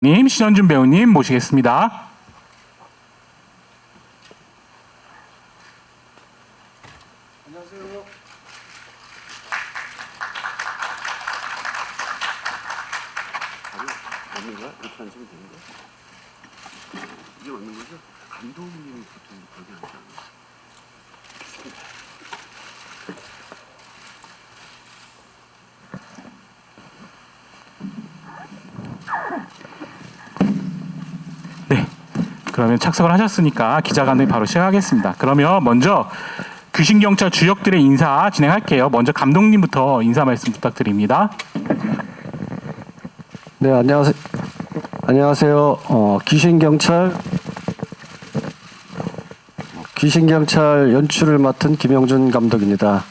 신현준 배우님 모시겠습니다. 안녕하세요. 맞는 거야? 이렇게 앉으면 되는 거야? 이게 맞는 거죠? 감독님이 보통 거기 앉지 않아요? 네, 그러면 착석을 하셨으니까 기자간담회 바로 시작하겠습니다. 그러면 먼저 귀신경찰 주역들의 인사 진행할게요. 먼저 감독님부터 인사 말씀 부탁드립니다. 네, 안녕하세요. 귀신경찰 연출을 맡은 김영준 감독입니다.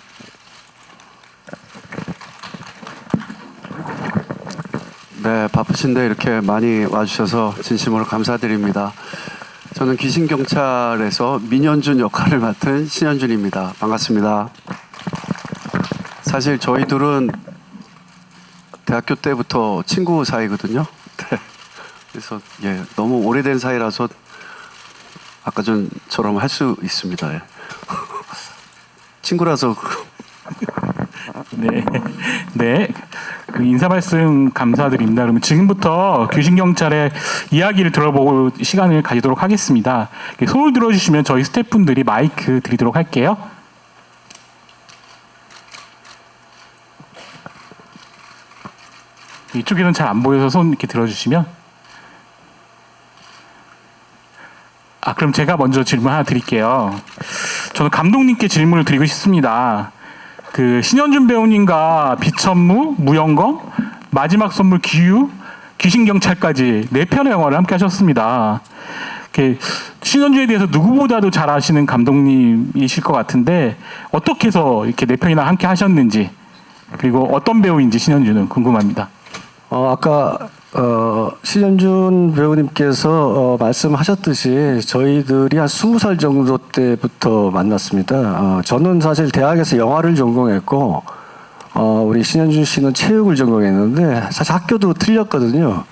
네, 바쁘신데 이렇게 많이 와주셔서 진심으로 감사드립니다. 저는 귀신경찰에서 민현준 역할을 맡은 신현준입니다. 반갑습니다. 사실 저희 둘은 대학교 때부터 친구 사이거든요. 네. 그래서 너무 오래된 사이라서 아까 전처럼 할 수 있습니다. 예. 친구라서. 네, 그 인사 말씀 감사드립니다. 그러면 지금부터 귀신경찰의 이야기를 들어볼 시간을 가지도록 하겠습니다. 손을 들어주시면 저희 스태프분들이 마이크 드리도록 할게요. 이쪽에는 잘 안 보여서 손 이렇게 들어주시면. 그럼 제가 먼저 질문 하나 드릴게요. 저는 감독님께 질문을 드리고 싶습니다. 그 신현준 배우님과 비천무, 무영검, 마지막 선물 기유, 귀신경찰까지 4편의 영화를 함께 하셨습니다. 신현준에 대해서 누구보다도 잘 아시는 감독님이실 것 같은데 어떻게 해서 이렇게 4편이나 함께 하셨는지, 그리고 어떤 배우인지 신현준은 궁금합니다. 아까 신현준 배우님께서 말씀하셨듯이 저희들이 한 20살 정도 때부터 만났습니다. 저는 사실 대학에서 영화를 전공했고 우리 신현준 씨는 체육을 전공했는데 사실 학교도 틀렸거든요.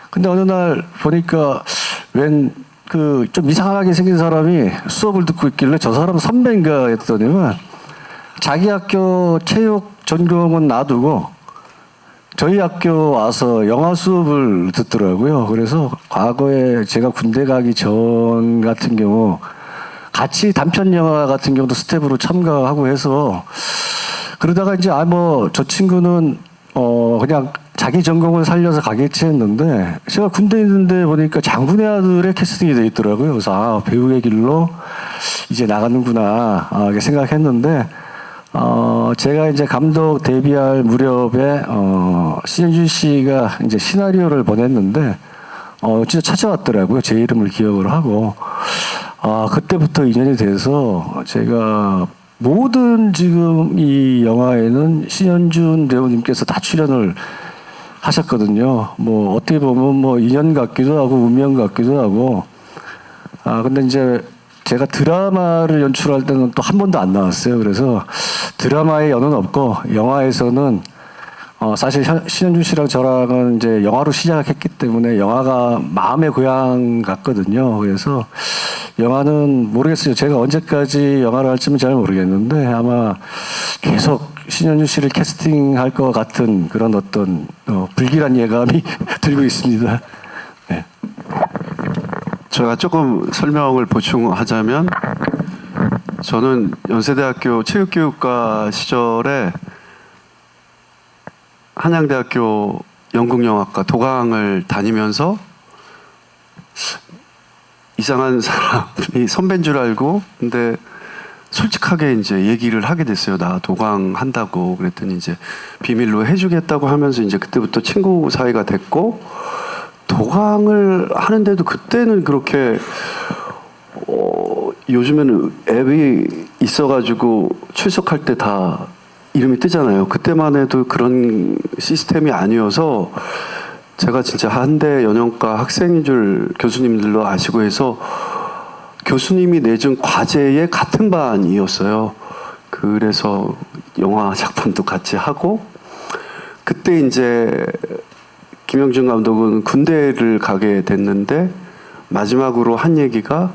근데 어느 날 보니까 좀 이상하게 생긴 사람이 수업을 듣고 있길래 저 사람 선배인가 했더니만 자기 학교 체육 전공은 놔두고 저희 학교 와서 영화 수업을 듣더라고요. 그래서 과거에 제가 군대 가기 전 같은 경우 같이 단편 영화 같은 경우도 스텝으로 참가하고 해서 그러다가 이제 저 친구는 그냥 자기 전공을 살려서 가겠지 했는데 제가 군대에 있는데 보니까 장군의 아들의 캐스팅이 돼 있더라고요. 그래서 배우의 길로 이제 나가는구나 이렇게 생각했는데 제가 이제 감독 데뷔할 무렵에 신현준 씨가 이제 시나리오를 보냈는데 진짜 찾아왔더라고요. 제 이름을 기억을 하고 그때부터 인연이 돼서 제가 모든 지금 이 영화에는 신현준 배우님께서 다 출연을 하셨거든요. 어떻게 보면 인연 같기도 하고 운명 같기도 하고 근데 이제 제가 드라마를 연출할 때는 또 한 번도 안 나왔어요. 그래서 드라마에 연은 없고 영화에서는 사실 신현준 씨랑 저랑은 이제 영화로 시작했기 때문에 영화가 마음의 고향 같거든요. 그래서 영화는 모르겠어요. 제가 언제까지 영화를 할지는 잘 모르겠는데 아마 계속 신현준 씨를 캐스팅할 것 같은 그런 어떤 불길한 예감이 들고 있습니다. 네. 제가 조금 설명을 보충하자면 저는 연세대학교 체육교육과 시절에 한양대학교 연극영화과 도강을 다니면서 이상한 사람이 선배인 줄 알고 근데 솔직하게 이제 얘기를 하게 됐어요. 나 도강 한다고. 그랬더니 이제 비밀로 해주겠다고 하면서 이제 그때부터 친구 사이가 됐고 도강을 하는데도 그때는 그렇게 요즘에는 앱이 있어가지고 출석할 때 다 이름이 뜨잖아요. 그때만 해도 그런 시스템이 아니어서 제가 진짜 한대 연영과 학생인 줄 교수님들도 아시고 해서 교수님이 내준 과제의 같은 반이었어요. 그래서 영화 작품도 같이 하고 그때 이제 김영준 감독은 군대를 가게 됐는데 마지막으로 한 얘기가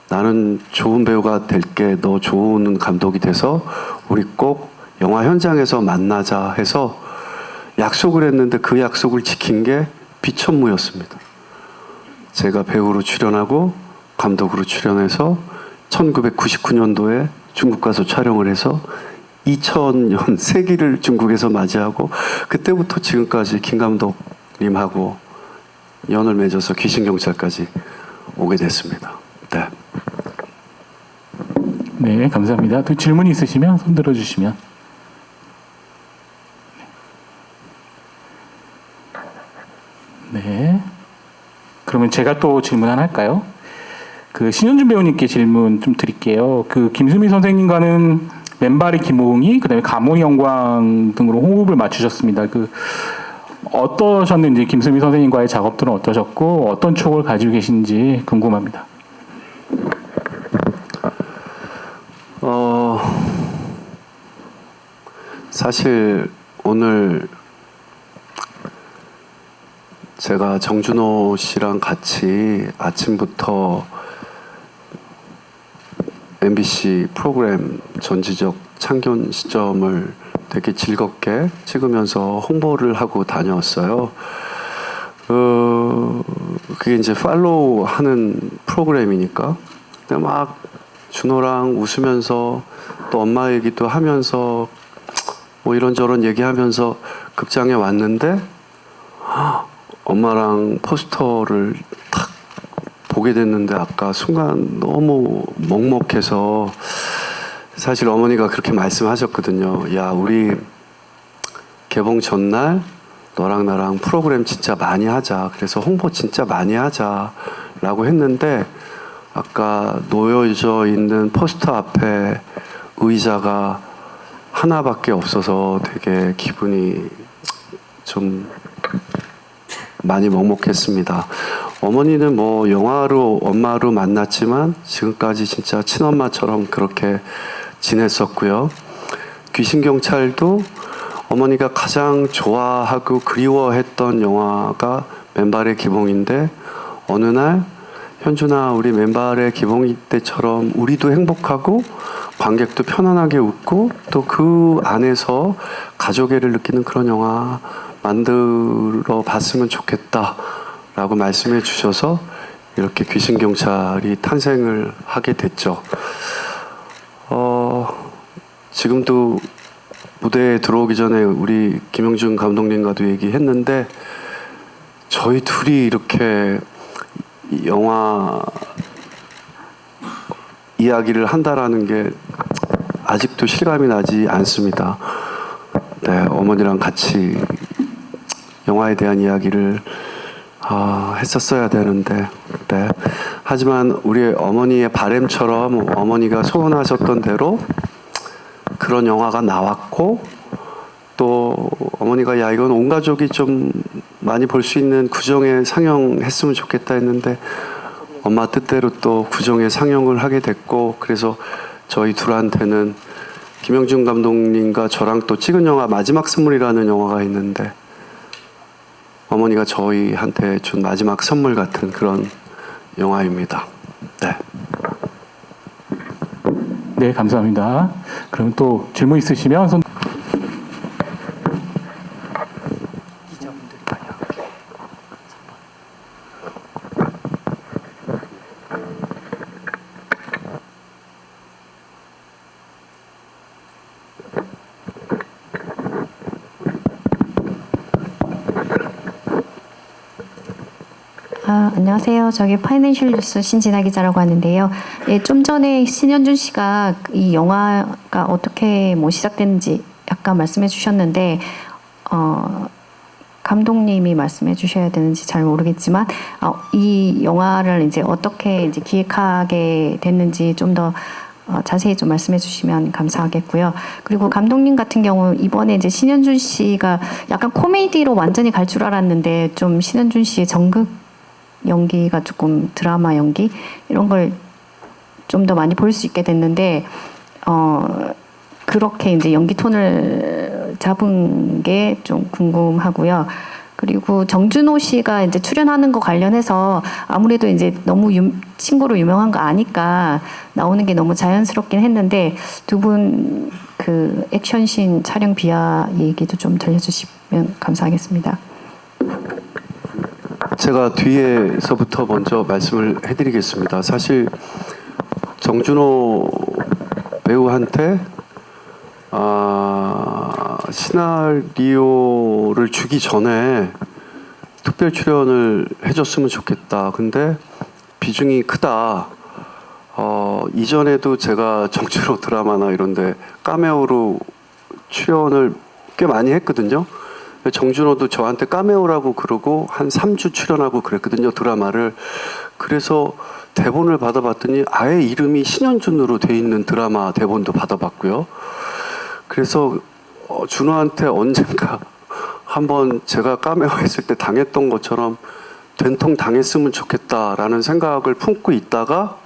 나는 좋은 배우가 될게 너 좋은 감독이 돼서 우리 꼭 영화 현장에서 만나자 해서 약속을 했는데 그 약속을 지킨 게 비천무였습니다. 제가 배우로 출연하고 감독으로 출연해서 1999년도에 중국 가서 촬영을 해서 2000년 새기를 중국에서 맞이하고 그때부터 지금까지 김 감독님하고 연을 맺어서 귀신경찰까지 오게 됐습니다. 네. 네, 감사합니다. 또 질문 있으시면 손 들어주시면. 네. 그러면 제가 또 질문 하나 할까요? 그 신현준 배우님께 질문 좀 드릴게요. 그 김수미 선생님과는 맨발의 김호웅이, 그다음에 가문의 영광 등으로 호흡을 맞추셨습니다. 그 어떠셨는지, 김수미 선생님과의 작업들은 어떠셨고 어떤 추억을 가지고 계신지 궁금합니다. 사실 오늘 제가 정준호 씨랑 같이 아침부터 MBC 프로그램 전지적 창견 시점을 되게 즐겁게 찍으면서 홍보를 하고 다녔어요. 그게 이제 팔로우 하는 프로그램이니까. 근데 막 준호랑 웃으면서 또 엄마 얘기도 하면서 뭐 이런저런 얘기하면서 극장에 왔는데 엄마랑 포스터를 탁 보게 됐는데 아까 순간 너무 먹먹해서 사실 어머니가 그렇게 말씀하셨거든요. 야, 우리 개봉 전날 너랑 나랑 프로그램 진짜 많이 하자. 그래서 홍보 진짜 많이 하자라고 했는데 아까 놓여져 있는 포스터 앞에 의자가 하나밖에 없어서 되게 기분이 좀 많이 먹먹했습니다. 어머니는 뭐 영화로 엄마로 만났지만 지금까지 진짜 친엄마처럼 그렇게 지냈었고요. 귀신경찰도 어머니가 가장 좋아하고 그리워했던 영화가 맨발의 기봉인데 어느 날 현준아 우리 맨발의 기봉이 때처럼 우리도 행복하고 관객도 편안하게 웃고 또 그 안에서 가족애를 느끼는 그런 영화 만들어 봤으면 좋겠다라고 말씀해 주셔서 이렇게 귀신경찰이 탄생을 하게 됐죠. 지금도 무대에 들어오기 전에 우리 김영준 감독님과도 얘기했는데 저희 둘이 이렇게 영화 이야기를 한다라는 게 아직도 실감이 나지 않습니다. 네, 어머니랑 같이 영화에 대한 이야기를 했었어야 되는데 네. 하지만 우리 어머니의 바람처럼 어머니가 소원하셨던 대로 그런 영화가 나왔고 또 어머니가 야 이건 온 가족이 좀 많이 볼 수 있는 구정에 상영했으면 좋겠다 했는데 엄마 뜻대로 또 구정에 상영을 하게 됐고 그래서 저희 둘한테는 김영준 감독님과 저랑 또 찍은 영화 마지막 선물이라는 영화가 있는데 어머니가 저희한테 준 마지막 선물 같은 그런 영화입니다. 네. 네, 감사합니다. 그럼 또 질문 있으시면 손. 안녕하세요. 저기 파이낸셜 뉴스 신진아 기자라고 하는데요. 예, 좀 전에 신현준 씨가 이 영화가 어떻게 뭐 시작됐는지 약간 말씀해 주셨는데 감독님이 말씀해 주셔야 되는지 잘 모르겠지만 이 영화를 이제 어떻게 이제 기획하게 됐는지 좀 더 자세히 좀 말씀해 주시면 감사하겠고요. 그리고 감독님 같은 경우 이번에 이제 신현준 씨가 약간 코미디로 완전히 갈 줄 알았는데 좀 신현준 씨의 정극 연기가 조금 드라마 연기 이런 걸 좀 더 많이 볼 수 있게 됐는데 그렇게 이제 연기 톤을 잡은 게 좀 궁금하고요. 그리고 정준호 씨가 이제 출연하는 거 관련해서 아무래도 이제 너무 친구로 유명한 거 아니까 나오는 게 너무 자연스럽긴 했는데 두 분 그 액션씬 촬영 비하 얘기도 좀 들려주시면 감사하겠습니다. 제가 뒤에서부터 먼저 말씀을 해드리겠습니다. 사실 정준호 배우한테 시나리오를 주기 전에 특별 출연을 해줬으면 좋겠다. 근데 비중이 크다. 이전에도 제가 정준호 드라마나 이런데 카메오로 출연을 꽤 많이 했거든요. 정준호도 저한테 카메오라고 그러고 한 3주 출연하고 그랬거든요, 드라마를. 그래서 대본을 받아봤더니 아예 이름이 신현준으로 돼 있는 드라마 대본도 받아봤고요. 그래서 준호한테 언젠가 한번 제가 카메오 했을 때 당했던 것처럼 된통 당했으면 좋겠다라는 생각을 품고 있다가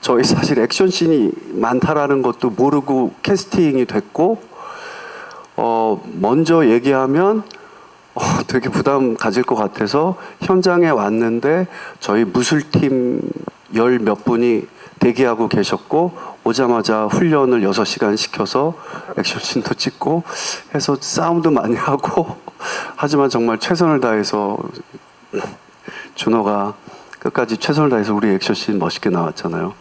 저희 사실 액션씬이 많다라는 것도 모르고 캐스팅이 됐고 먼저 얘기하면 되게 부담 가질 것 같아서 현장에 왔는데 저희 무술팀 10몇 분이 대기하고 계셨고 오자마자 훈련을 6시간 시켜서 액션씬도 찍고 해서 싸움도 많이 하고 하지만 정말 최선을 다해서 준호가 끝까지 최선을 다해서 우리 액션씬 멋있게 나왔잖아요.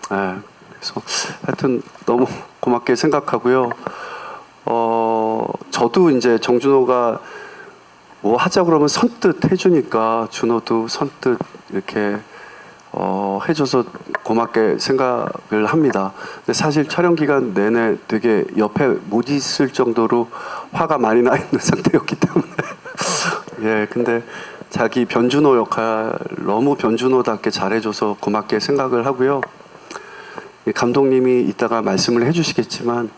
그래서 하여튼 너무 고맙게 생각하고요. 저도 이제 정준호가 뭐 하자 그러면 선뜻 해주니까 준호도 선뜻 이렇게 해줘서 고맙게 생각을 합니다. 근데 사실 촬영 기간 내내 되게 옆에 못 있을 정도로 화가 많이 나 있는 상태였기 때문에 예, 근데 자기 변준호 역할 너무 변준호답게 잘해줘서 고맙게 생각을 하고요. 감독님이 이따가 말씀을 해주시겠지만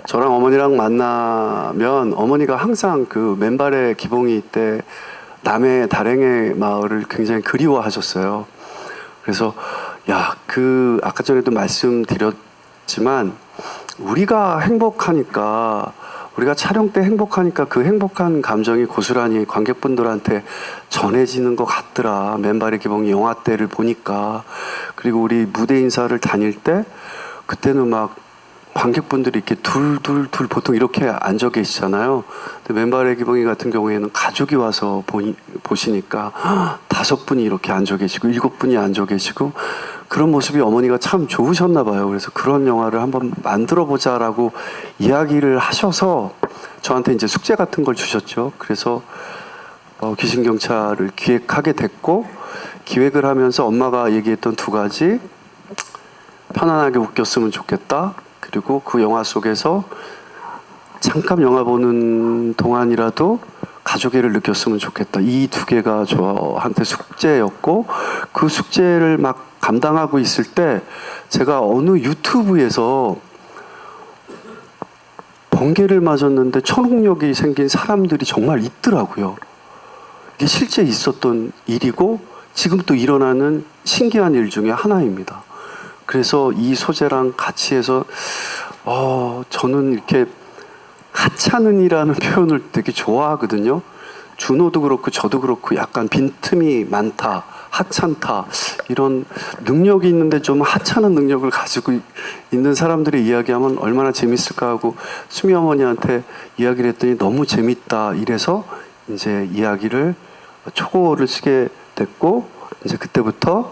저랑 어머니랑 만나면 어머니가 항상 그 맨발의 기봉이 때 남해 다랭의 마을을 굉장히 그리워하셨어요. 그래서 아까 전에도 말씀드렸지만 우리가 행복하니까 우리가 촬영 때 행복하니까 그 행복한 감정이 고스란히 관객분들한테 전해지는 것 같더라. 맨발의 기봉이 영화 때를 보니까. 그리고 우리 무대 인사를 다닐 때 그때는 막 관객분들이 이렇게 둘 보통 이렇게 앉아 계시잖아요. 근데 맨발의 기봉이 같은 경우에는 가족이 와서 보시니까 5분이 이렇게 앉아 계시고 7분이 앉아 계시고 그런 모습이 어머니가 참 좋으셨나 봐요. 그래서 그런 영화를 한번 만들어 보자라고 이야기를 하셔서 저한테 이제 숙제 같은 걸 주셨죠. 그래서 귀신경찰을 기획하게 됐고 기획을 하면서 엄마가 얘기했던 2가지 편안하게 웃겼으면 좋겠다. 그리고 그 영화 속에서 잠깐 영화 보는 동안이라도 가족애를 느꼈으면 좋겠다. 이 2개가 저한테 숙제였고 그 숙제를 막 감당하고 있을 때 제가 어느 유튜브에서 번개를 맞았는데 천옥력이 생긴 사람들이 정말 있더라고요. 이게 실제 있었던 일이고 지금 또 일어나는 신기한 일 중에 하나입니다. 그래서 이 소재랑 같이 해서 저는 이렇게 하찮은이라는 표현을 되게 좋아하거든요. 준호도 그렇고 저도 그렇고 약간 빈틈이 많다, 하찮다 이런 능력이 있는데 좀 하찮은 능력을 가지고 있는 사람들이 이야기하면 얼마나 재밌을까 하고 수미 어머니한테 이야기를 했더니 너무 재밌다 이래서 이제 이야기를 초고를 쓰게 됐고 이제 그때부터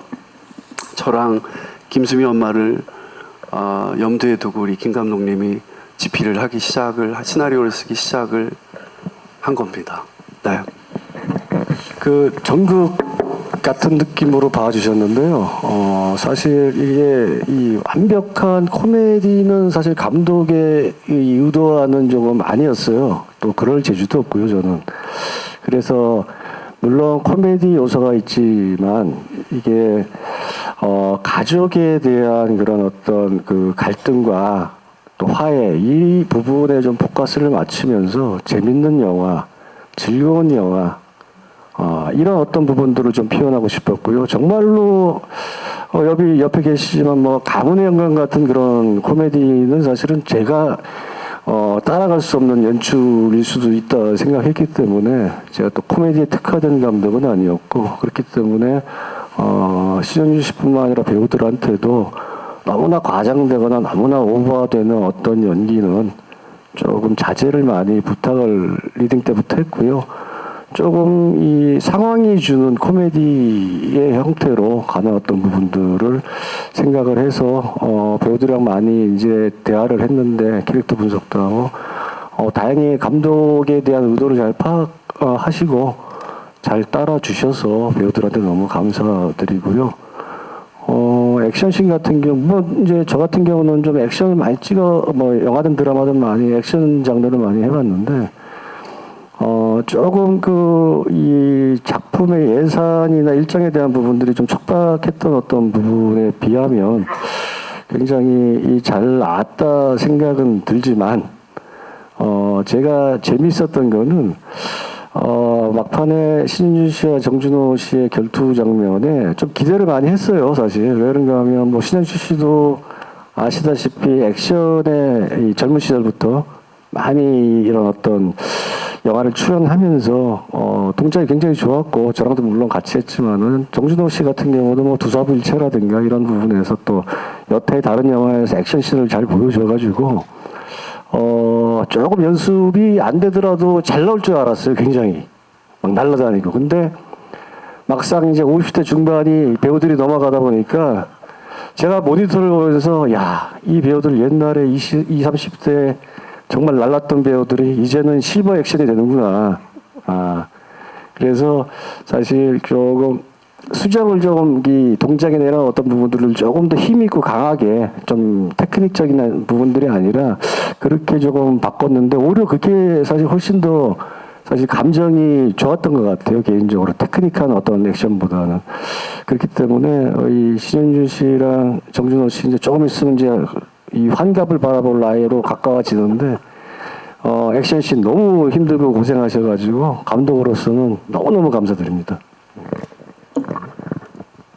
저랑 김수미 엄마를 염두에 두고 우리 김 감독님이 집필을 하기 시나리오를 쓰기 시작을 한 겁니다. 네. 그 전극 같은 느낌으로 봐주셨는데요. 사실 이게 이 완벽한 코미디는 사실 감독의 의도와는 조금 아니었어요. 또 그럴 재주도 없고요, 저는. 그래서 물론 코미디 요소가 있지만 이게 가족에 대한 그런 어떤 그 갈등과 또 화해 이 부분에 좀 포커스를 맞추면서 재밌는 영화, 즐거운 영화 이런 어떤 부분들을 좀 표현하고 싶었고요. 정말로 옆에 계시지만 뭐 가문의 영광 같은 그런 코미디는 사실은 제가 따라갈 수 없는 연출일 수도 있다 생각했기 때문에 제가 또 코미디에 특화된 감독은 아니었고 그렇기 때문에 신현준 씨뿐만 아니라 배우들한테도 너무나 과장되거나 너무나 오버되는 어떤 연기는 조금 자제를 많이 부탁을 리딩 때부터 했고요. 조금 이 상황이 주는 코미디의 형태로 가는 어떤 부분들을 생각을 해서 배우들이랑 많이 이제 대화를 했는데 캐릭터 분석도 하고 다행히 감독에 대한 의도를 잘 파악하시고 잘 따라 주셔서 배우들한테 너무 감사드리고요. 액션씬 같은 경우, 이제 저 같은 경우는 좀 액션을 많이 영화든 드라마든 많이 액션 장르를 많이 해봤는데, 조금 이 작품의 예산이나 일정에 대한 부분들이 좀 촉박했던 어떤 부분에 비하면 굉장히 잘 나왔다 생각은 들지만, 제가 재밌었던 거는, 막판에 신윤준 씨와 정준호 씨의 결투 장면에 좀 기대를 많이 했어요, 사실. 왜 그런가 하면, 신윤준 씨도 아시다시피 액션의 이 젊은 시절부터 많이 이런 어떤 영화를 출연하면서, 동작이 굉장히 좋았고, 저랑도 물론 같이 했지만은, 정준호 씨 같은 경우도 두사부일체라든가 이런 부분에서 또 여타의 다른 영화에서 액션씬을 잘 보여줘가지고, 조금 연습이 안 되더라도 잘 나올 줄 알았어요, 굉장히. 막 날아다니고. 근데 막상 이제 50대 중반이 배우들이 넘어가다 보니까 제가 모니터를 보면서, 야, 이 배우들 옛날에 20, 30대 정말 날랐던 배우들이 이제는 실버 액션이 되는구나. 그래서 사실 조금 수정을 조금 이 동작이나 이런 어떤 부분들을 조금 더 힘있고 강하게 좀 테크닉적인 부분들이 아니라 그렇게 조금 바꿨는데 오히려 그게 사실 훨씬 더 사실 감정이 좋았던 것 같아요. 개인적으로 테크닉한 어떤 액션보다는. 그렇기 때문에 이 신현준 씨랑 정준호 씨 이제 조금 있으면 이제 이 환갑을 바라볼 나이로 가까워지는데 액션씬 너무 힘들고 고생하셔가지고 감독으로서는 너무너무 감사드립니다.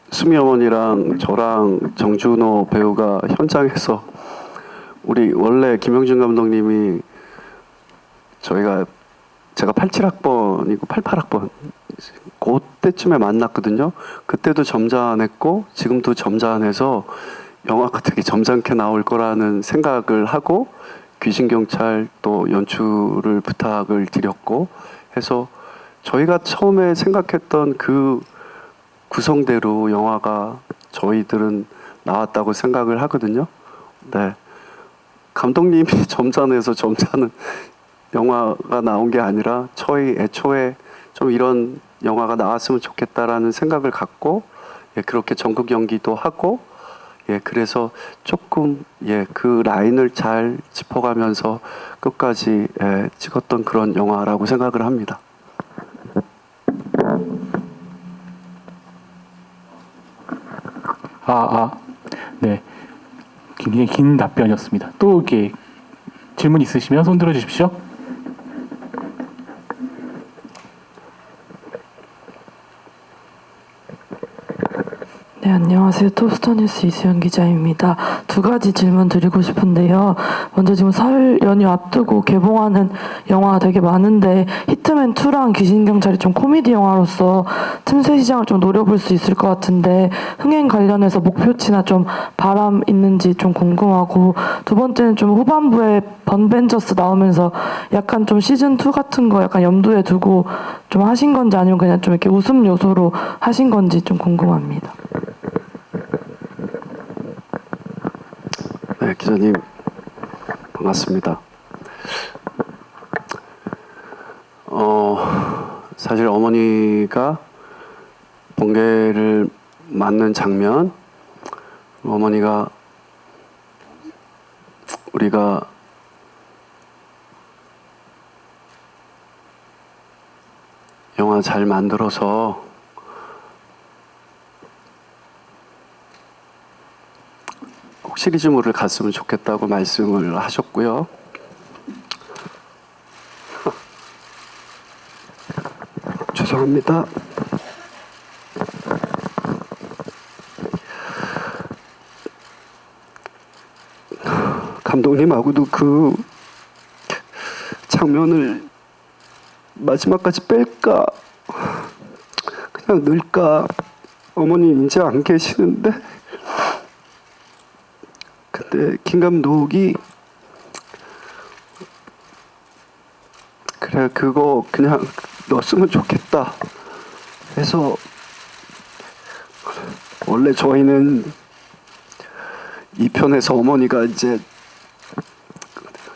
수미 어머니랑 저랑 정준호 배우가 현장에서 우리 원래 김영준 감독님이 제가 87학번이고 88학번 그때쯤에 만났거든요. 그때도 점잖했고 지금도 점잖해서 영화가 되게 점잖게 나올 거라는 생각을 하고 귀신경찰 또 연출을 부탁을 드렸고 해서 저희가 처음에 생각했던 그 구성대로 영화가 저희들은 나왔다고 생각을 하거든요. 네. 감독님이 점잖해서 점잖은 영화가 나온 게 아니라 저희 애초에 좀 이런 영화가 나왔으면 좋겠다라는 생각을 갖고 그렇게 전국 연기도 하고 그래서 조금 그 라인을 잘 짚어가면서 끝까지 찍었던 그런 영화라고 생각을 합니다. 네. 굉장히 긴 답변이었습니다. 또 이렇게 질문 있으시면 손 들어 주십시오. 네, 안녕하세요. 톱스타 뉴스 이수연 기자입니다. 두 가지 질문 드리고 싶은데요. 먼저 지금 설 연휴 앞두고 개봉하는 영화 되게 많은데 히트맨2랑 귀신경찰이 좀 코미디 영화로서 틈새 시장을 좀 노려볼 수 있을 것 같은데 흥행 관련해서 목표치나 좀 바람 있는지 좀 궁금하고, 두 번째는 좀 후반부에 번벤져스 나오면서 약간 좀 시즌2 같은 거 약간 염두에 두고 좀 하신 건지 아니면 그냥 좀 이렇게 웃음 요소로 하신 건지 좀 궁금합니다. 네, 기자님 반갑습니다. 사실 어머니가 번개를 맞는 장면, 어머니가 우리가 영화 잘 만들어서 꼭 시리즈물을 갔으면 좋겠다고 말씀을 하셨고요. 죄송합니다. 감독님하고도 그 장면을 마지막까지 뺄까 그냥 넣을까. 어머니 이제 안 계시는데 근데 김 감독이 그래 그거 그냥 넣었으면 좋겠다 해서 원래 저희는 이 편에서 어머니가 이제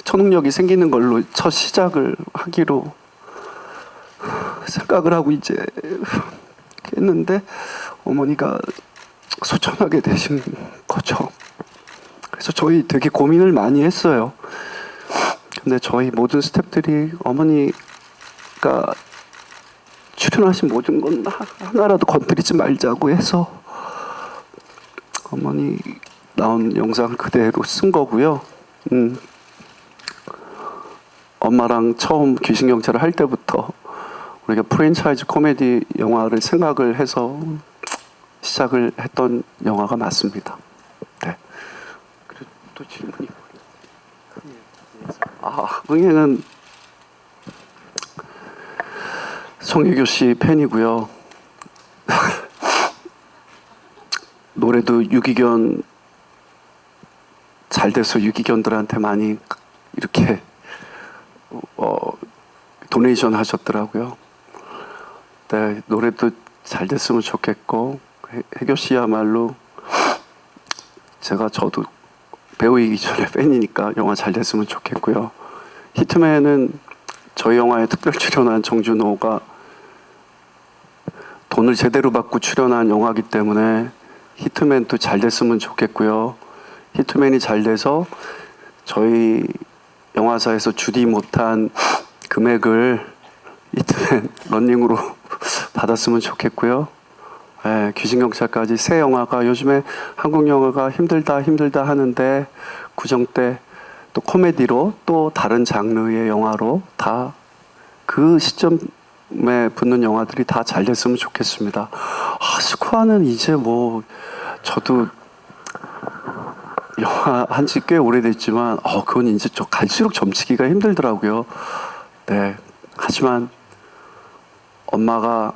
초능력이 생기는 걸로 첫 시작을 하기로 생각을 하고 이제 했는데 어머니가 소천하게 되신 거죠. 그래서 저희 되게 고민을 많이 했어요. 근데 저희 모든 스태프들이 어머니가 출연하신 모든 건 하나라도 건드리지 말자고 해서 어머니 나온 영상 그대로 쓴 거고요. 엄마랑 처음 귀신경찰을 할 때부터 우리가 프랜차이즈 코미디 영화를 생각을 해서 시작을 했던 영화가 맞습니다. 네. 그리고 또 질문이 흥행은 송혜교 씨 팬이고요. 노래도 유기견 잘 돼서 유기견들한테 많이 이렇게 도네이션 하셨더라고요. 네, 노래도 잘 됐으면 좋겠고 혜교 씨야말로 저도 배우이기 전에 팬이니까 영화 잘 됐으면 좋겠고요. 히트맨은 저희 영화에 특별 출연한 정준호가 돈을 제대로 받고 출연한 영화이기 때문에 히트맨도 잘 됐으면 좋겠고요. 히트맨이 잘 돼서 저희 영화사에서 주지 못한 금액을 히트맨 런닝으로 받았으면 좋겠고요. 네, 귀신경찰까지 새 영화가 요즘에 한국 영화가 힘들다 하는데 구정 때 또 코미디로 또 다른 장르의 영화로 다 그 시점에 붙는 영화들이 다 잘 됐으면 좋겠습니다. 스코어는 이제 뭐 저도 영화 한 지 꽤 오래됐지만 그건 이제 갈수록 점치기가 힘들더라고요. 네, 하지만 엄마가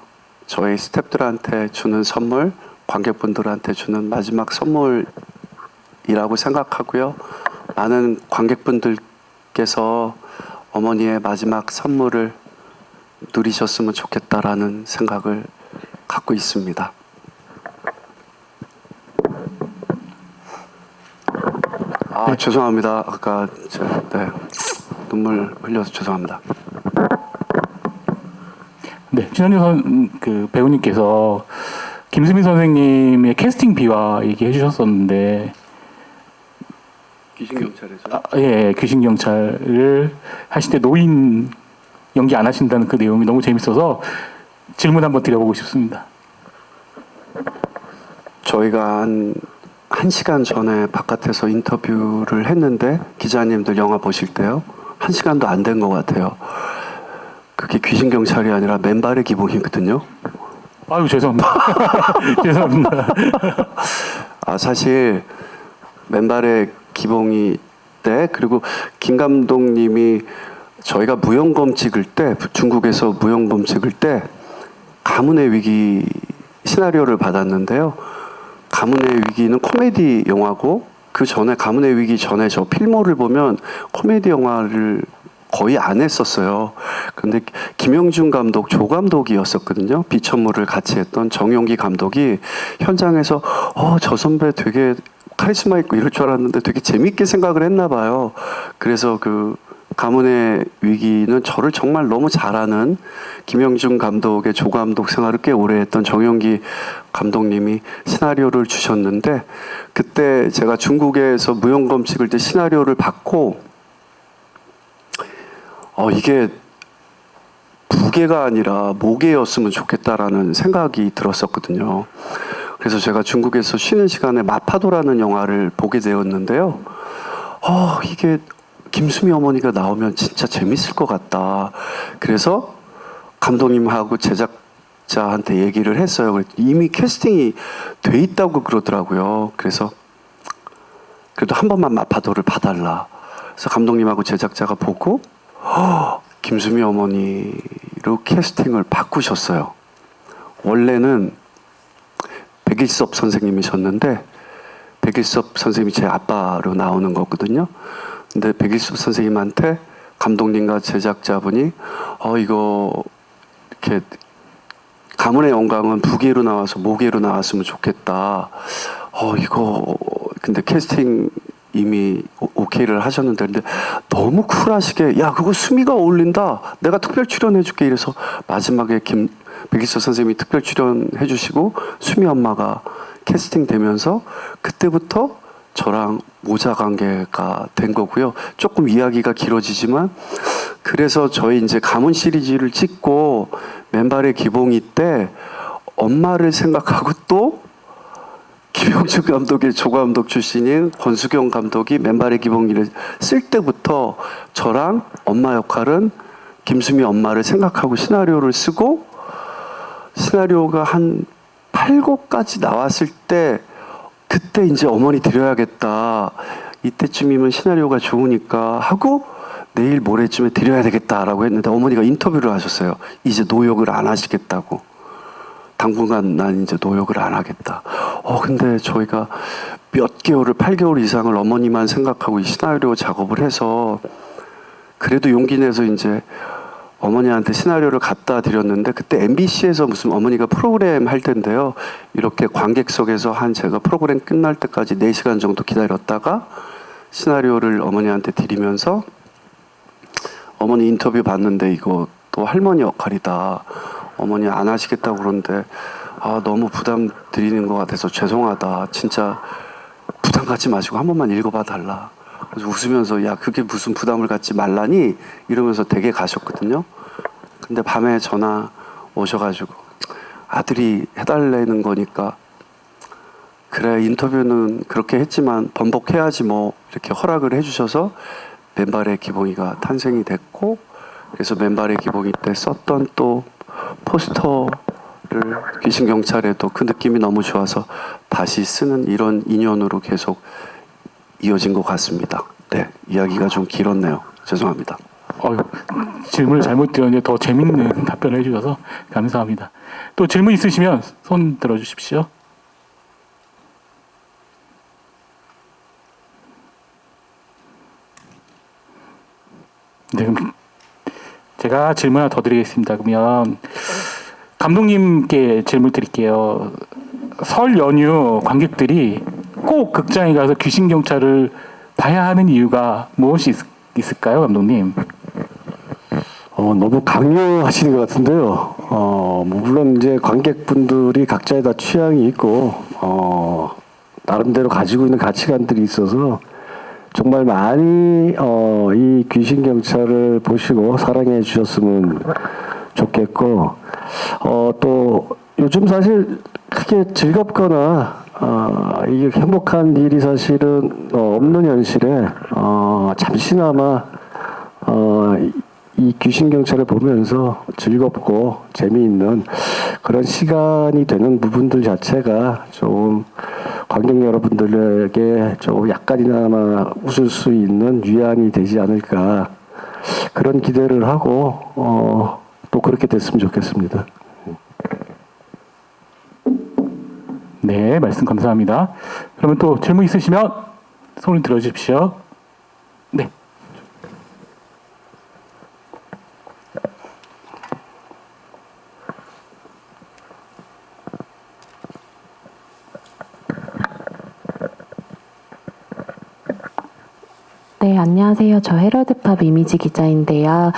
저희 스태프들한테 주는 선물, 관객분들한테 주는 마지막 선물이라고 생각하고요. 많은 관객분들께서 어머니의 마지막 선물을 누리셨으면 좋겠다라는 생각을 갖고 있습니다. 죄송합니다. 아까 눈물 흘려서 죄송합니다. 네, 신현주 배우님께서 김수민 선생님의 캐스팅 비화 얘기해 주셨었는데 귀신경찰에서 예, 귀신경찰을 하실 때 노인 연기 안 하신다는 그 내용이 너무 재밌어서 질문 한번 드려보고 싶습니다. 저희가 한 시간 전에 바깥에서 인터뷰를 했는데 기자님들 영화 보실 때요. 1시간도 안 된 것 같아요. 그게 귀신경찰이 아니라 맨발의 기본이거든요. 아유, 죄송합니다. 죄송합니다. 사실 맨발의 기봉이 때 그리고 김 감독님이 저희가 무용범 찍을 때 중국에서 무용범 찍을 때 가문의 위기 시나리오를 받았는데요. 가문의 위기는 코미디 영화고 그 전에 가문의 위기 전에 저 필모를 보면 코미디 영화를 거의 안 했었어요. 근데 김영준 감독, 조 감독이었었거든요. 비천물을 같이 했던 정용기 감독이 현장에서 저 선배 되게 카리스마 있고 이럴 줄 알았는데 되게 재밌게 생각을 했나 봐요. 그래서 그 가문의 위기는 저를 정말 너무 잘하는 김영준 감독의 조 감독 생활을 꽤 오래 했던 정용기 감독님이 시나리오를 주셨는데 그때 제가 중국에서 무용검 찍을 때 시나리오를 받고 이게 부계가 아니라 모계였으면 좋겠다라는 생각이 들었었거든요. 그래서 제가 중국에서 쉬는 시간에 마파도라는 영화를 보게 되었는데요. 이게 김수미 어머니가 나오면 진짜 재밌을 것 같다. 그래서 감독님하고 제작자한테 얘기를 했어요. 이미 캐스팅이 돼 있다고 그러더라고요. 그래서 그래도 한 번만 마파도를 봐달라. 그래서 감독님하고 제작자가 보고 김수미 어머니로 캐스팅을 바꾸셨어요. 원래는 백일섭 선생님이셨는데 백일섭 선생님이 제 아빠로 나오는 거거든요. 근데 백일섭 선생님한테 감독님과 제작자분이 이거 이렇게 가문의 영광은 부계로 나와서 모계로 나왔으면 좋겠다. 이거 근데 캐스팅 이미 오케이를 하셨는데 근데 너무 쿨하시게 야 그거 수미가 어울린다. 내가 특별 출연해줄게 이래서 마지막에 백일섭 선생님이 특별 출연해주시고 수미 엄마가 캐스팅 되면서 그때부터 저랑 모자 관계가 된 거고요. 조금 이야기가 길어지지만 그래서 저희 이제 가문 시리즈를 찍고 맨발의 기봉이 때 엄마를 생각하고 또 김영준 감독의 조감독 출신인 권수경 감독이 맨발의 기봉이를 쓸 때부터 저랑 엄마 역할은 김수미 엄마를 생각하고 시나리오를 쓰고 시나리오가 한 8곡까지 나왔을 때 그때 이제 어머니 드려야겠다. 이때쯤이면 시나리오가 좋으니까 하고 내일 모레쯤에 드려야 되겠다라고 했는데 어머니가 인터뷰를 하셨어요. 이제 노역을 안 하시겠다고. 당분간 난 이제 노역을 안 하겠다. 근데 저희가 몇 개월을 8개월 이상을 어머니만 생각하고 이 시나리오 작업을 해서 그래도 용기 내서 이제 어머니한테 시나리오를 갖다 드렸는데 그때 MBC에서 무슨 어머니가 프로그램 할 텐데요. 이렇게 관객석에서 제가 프로그램 끝날 때까지 4시간 정도 기다렸다가 시나리오를 어머니한테 드리면서 어머니 인터뷰 봤는데 이거 또 할머니 역할이다. 어머니 안 하시겠다고 그러는데 너무 부담 드리는 것 같아서 죄송하다. 진짜 부담 갖지 마시고 한 번만 읽어봐 달라. 그래서 웃으면서 야 그게 무슨 부담을 갖지 말라니 이러면서 댁에 가셨거든요. 근데 밤에 전화 오셔가지고 아들이 해달라는 거니까 그래 인터뷰는 그렇게 했지만 번복해야지 뭐 이렇게 허락을 해주셔서 맨발의 기봉이가 탄생이 됐고 그래서 맨발의 기봉이 때 썼던 또 포스터를 귀신경찰에도 그 느낌이 너무 좋아서 다시 쓰는 이런 인연으로 계속 이어진 것 같습니다. 네, 이야기가 좀 길었네요. 죄송합니다. 질문을 잘못 드렸는데 더 재밌는 답변을 해주셔서 감사합니다. 또 질문 있으시면 손 들어주십시오. 네, 그럼 제가 질문 하나 더 드리겠습니다. 그러면 감독님께 질문 드릴게요. 설 연휴 관객들이 꼭 극장에 가서 귀신경찰을 봐야 하는 이유가 무엇이 있을까요, 감독님? 너무 강요하시는 것 같은데요. 물론 이제 관객분들이 각자의 다 취향이 있고 나름대로 가지고 있는 가치관들이 있어서 정말 많이 이 귀신경찰을 보시고 사랑해 주셨으면 좋겠고 또 요즘 사실 크게 즐겁거나 이게 행복한 일이 사실은 없는 현실에 잠시나마 이 귀신경찰을 보면서 즐겁고 재미있는 그런 시간이 되는 부분들 자체가 좀 관객 여러분들에게 좀 약간이나마 웃을 수 있는 위안이 되지 않을까 그런 기대를 하고 또 그렇게 됐으면 좋겠습니다. 네, 말씀 감사합니다. 그러면 또 질문 있으시면 손을 들어주십시오. 네. 네, 안녕하세요. 저 헤럴드팝 이미지 기자인데요.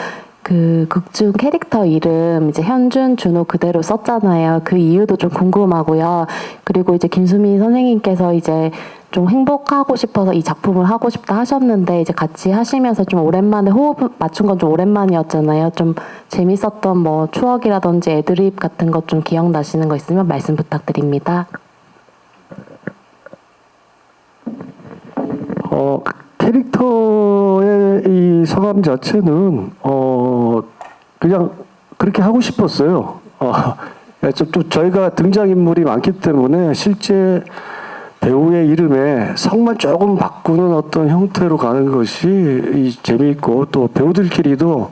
그 극중 캐릭터 이름 이제 현준, 준호 그대로 썼잖아요. 그 이유도 좀 궁금하고요. 그리고 이제 김수미 선생님께서 이제 좀 행복하고 싶어서 이 작품을 하고 싶다 하셨는데 이제 같이 하시면서 좀 오랜만에 호흡 맞춘 건 좀 오랜만이었잖아요. 좀 재밌었던 뭐 추억이라든지 애드립 같은 것 좀 기억나시는 거 있으면 말씀 부탁드립니다. 캐릭터의 이 성함 자체는 그냥 그렇게 하고 싶었어요. 좀 저희가 등장인물이 많기 때문에 실제 배우의 이름에 성만 조금 바꾸는 어떤 형태로 가는 것이 재미있고 또 배우들끼리도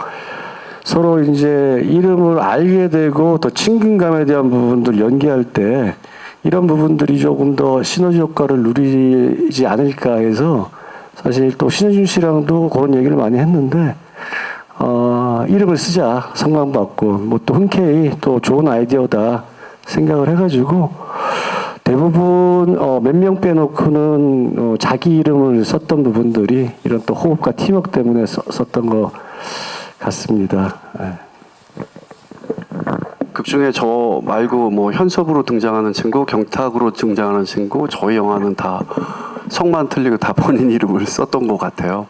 서로 이제 이름을 알게 되고 또 친근감에 대한 부분들 연기할 때 이런 부분들이 조금 더 시너지 효과를 누리지 않을까 해서 사실 또 신현준 씨랑도 그런 얘기를 많이 했는데 이름을 쓰자 성만 바꾸고 뭐 또 흔쾌히 또 좋은 아이디어다 생각을 해가지고 대부분 몇 명 빼놓고는 자기 이름을 썼던 부분들이 이런 또 호흡과 팀워크 때문에 썼던 것 같습니다. 네. 극 중에 저 말고 뭐 현섭으로 등장하는 친구, 경탁으로 등장하는 친구, 저희 영화는 다 성만 틀리고 다 본인 이름을 썼던 것 같아요.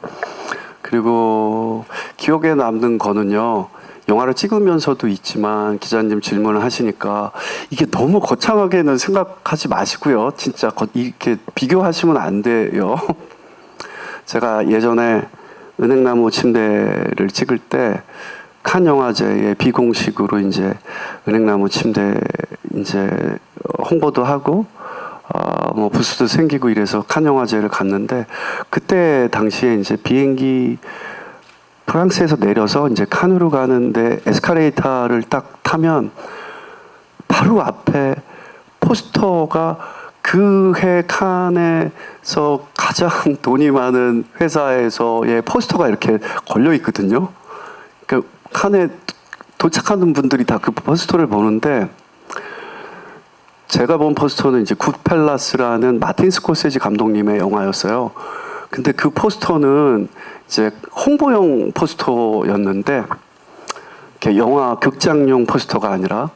그리고 기억에 남는 거는요. 영화를 찍으면서도 있지만 기자님 질문을 하시니까 이게 너무 거창하게는 생각하지 마시고요. 진짜 이렇게 비교하시면 안 돼요. 제가 예전에 은행나무 침대를 찍을 때 칸 영화제에 비공식으로 이제 은행나무 침대 이제 홍보도 하고 뭐 부스도 생기고 이래서 칸 영화제를 갔는데 그때 당시에 이제 비행기 프랑스에서 내려서 이제 칸으로 가는데 에스컬레이터를 딱 타면 바로 앞에 포스터가 그 해 칸에서 가장 돈이 많은 회사에서의 포스터가 이렇게 걸려 있거든요. 그 칸에 도착하는 분들이 다 그 포스터를 보는데 제가 본 포스터는 이제 굿펠라스라는 마틴 스콜세지 감독님의 영화였어요. 근데 그 포스터는 이제 홍보용 포스터였는데 이렇게 영화 극장용 포스터가 아니라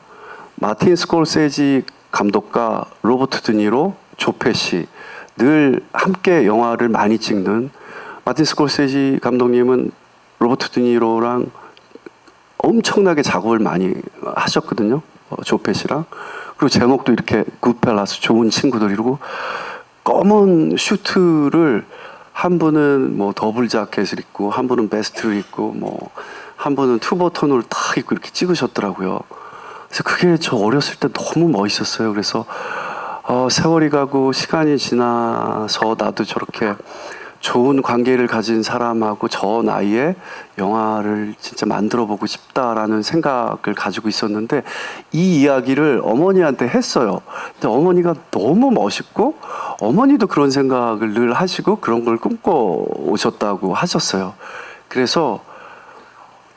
마틴 스콜세지 감독과 로버트 드니로, 조 페시 늘 함께 영화를 많이 찍는 마틴 스콜세지 감독님은 로버트 드니로랑 엄청나게 작업을 많이 하셨거든요. 조 페시랑. 그리고 제목도 이렇게 굿펠라스 좋은 친구들이고 검은 슈트를 한 분은 뭐 더블 자켓을 입고 한 분은 베스트를 입고 뭐 한 분은 투버턴을 딱 입고 이렇게 찍으셨더라고요. 그래서 그게 저 어렸을 때 너무 멋있었어요. 그래서 세월이 가고 시간이 지나서 나도 저렇게 좋은 관계를 가진 사람하고 저 나이에 영화를 진짜 만들어 보고 싶다라는 생각을 가지고 있었는데 이 이야기를 어머니한테 했어요. 근데 어머니가 너무 멋있고 어머니도 그런 생각을 늘 하시고 그런 걸 꿈꿔 오셨다고 하셨어요. 그래서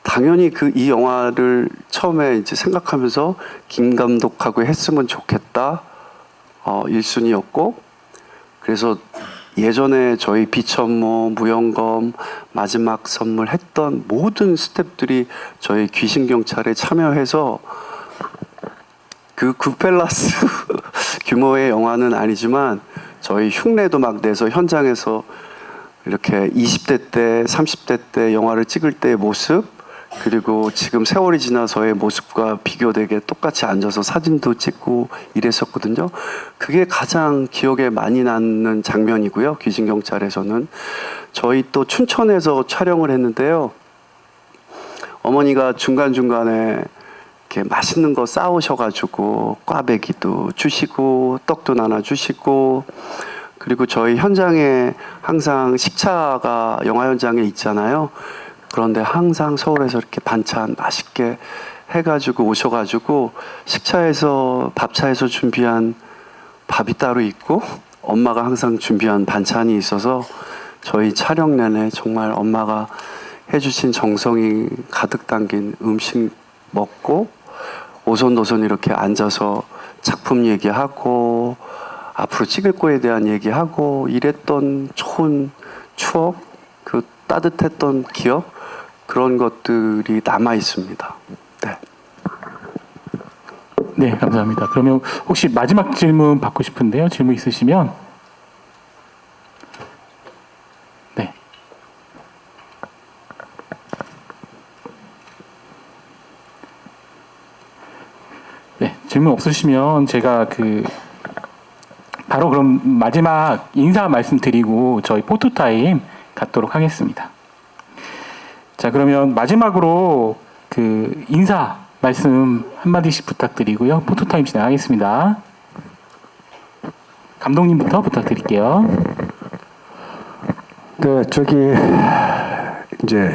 당연히 이 영화를 처음에 이제 생각하면서 김 감독하고 했으면 좋겠다. 1순위였고 그래서 예전에 저희 비천모, 무영검, 마지막 선물 했던 모든 스태프들이 저희 귀신경찰에 참여해서 그 굿펠라스 규모의 영화는 아니지만 저희 흉내도 막 내서 현장에서 이렇게 20대 때, 30대 때 영화를 찍을 때의 모습 그리고 지금 세월이 지나서의 모습과 비교되게 똑같이 앉아서 사진도 찍고 이랬었거든요. 그게 가장 기억에 많이 남는 장면이고요. 귀신경찰에서는. 저희 또 춘천에서 촬영을 했는데요. 어머니가 중간중간에 이렇게 맛있는 거 싸우셔가지고 꽈배기도 주시고 떡도 나눠주시고 그리고 저희 현장에 항상 식차가 영화 현장에 있잖아요. 그런데 항상 서울에서 이렇게 반찬 맛있게 해가지고 오셔가지고 식차에서 밥차에서 준비한 밥이 따로 있고 엄마가 항상 준비한 반찬이 있어서 저희 촬영 내내 정말 엄마가 해주신 정성이 가득 담긴 음식 먹고 오손도손 이렇게 앉아서 작품 얘기하고 앞으로 찍을 거에 대한 얘기하고 이랬던 좋은 추억 그 따뜻했던 기억 그런 것들이 남아 있습니다. 네. 네, 감사합니다. 그러면 혹시 마지막 질문 받고 싶은데요. 질문 있으시면 네. 네, 질문 없으시면 제가 바로 그럼 마지막 인사 말씀드리고 저희 포토타임 갖도록 하겠습니다. 자, 그러면 마지막으로 인사 말씀 한마디씩 부탁드리고요. 포토타임 진행하겠습니다. 감독님부터 부탁드릴게요. 네, 저기 이제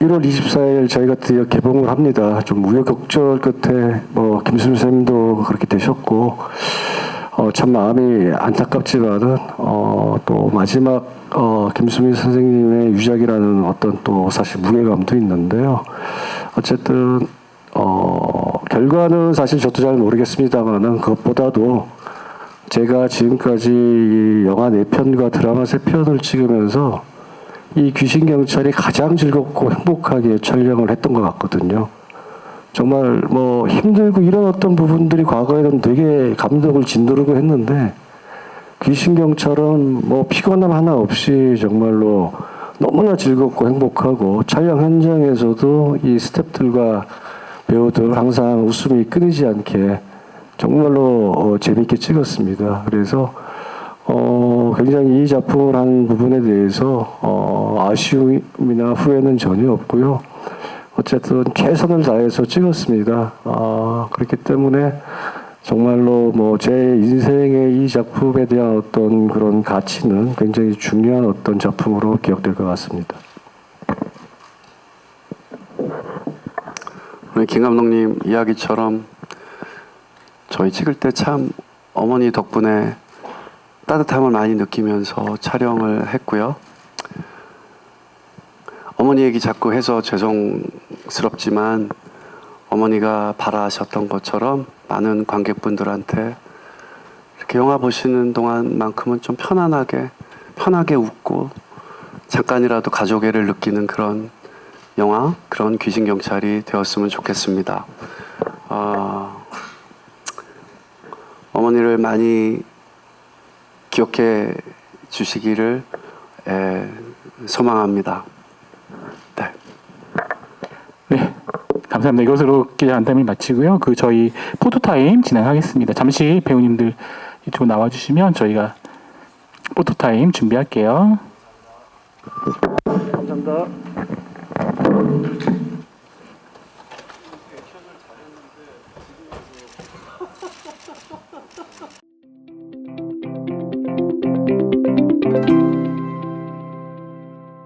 1월 24일 저희가 드디어 개봉을 합니다. 좀 우여곡절 끝에 뭐 김수미 선생님도 그렇게 되셨고 참 마음이 안타깝지만은 또 마지막 김수미 선생님의 유작이라는 어떤 또 사실 무게감도 있는데요. 어쨌든 결과는 사실 저도 잘 모르겠습니다만은 그것보다도 제가 지금까지 영화 4편과 드라마 3편을 찍으면서 이 귀신경찰이 가장 즐겁고 행복하게 촬영을 했던 것 같거든요. 정말 뭐 힘들고 이런 어떤 부분들이 과거에는 되게 감독을 짓누르고 했는데 귀신경찰은 뭐 피곤함 하나 없이 정말로 너무나 즐겁고 행복하고 촬영 현장에서도 이 스태프들과 배우들 항상 웃음이 끊이지 않게 정말로 재밌게 찍었습니다. 그래서 굉장히 이 작품을 한 부분에 대해서 아쉬움이나 후회는 전혀 없고요. 어쨌든 최선을 다해서 찍었습니다. 그렇기 때문에 정말로 뭐 제 인생의 이 작품에 대한 어떤 그런 가치는 굉장히 중요한 어떤 작품으로 기억될 것 같습니다. 우리 김 감독님 이야기처럼 저희 찍을 때 참 어머니 덕분에 따뜻함을 많이 느끼면서 촬영을 했고요. 어머니 얘기 자꾸 해서 죄송스럽지만 어머니가 바라셨던 것처럼 많은 관객분들한테 이렇게 영화 보시는 동안만큼은 좀 편하게 웃고 잠깐이라도 가족애를 느끼는 그런 영화, 그런 귀신경찰이 되었으면 좋겠습니다. 어머니를 많이 기억해 주시기를 소망합니다. 네. 네, 감사합니다. 이것으로 기자 간담회 마치고요. 저희 포토타임 진행하겠습니다. 잠시 배우님들 이쪽으로 나와주시면 저희가 포토타임 준비할게요. 감사합니다.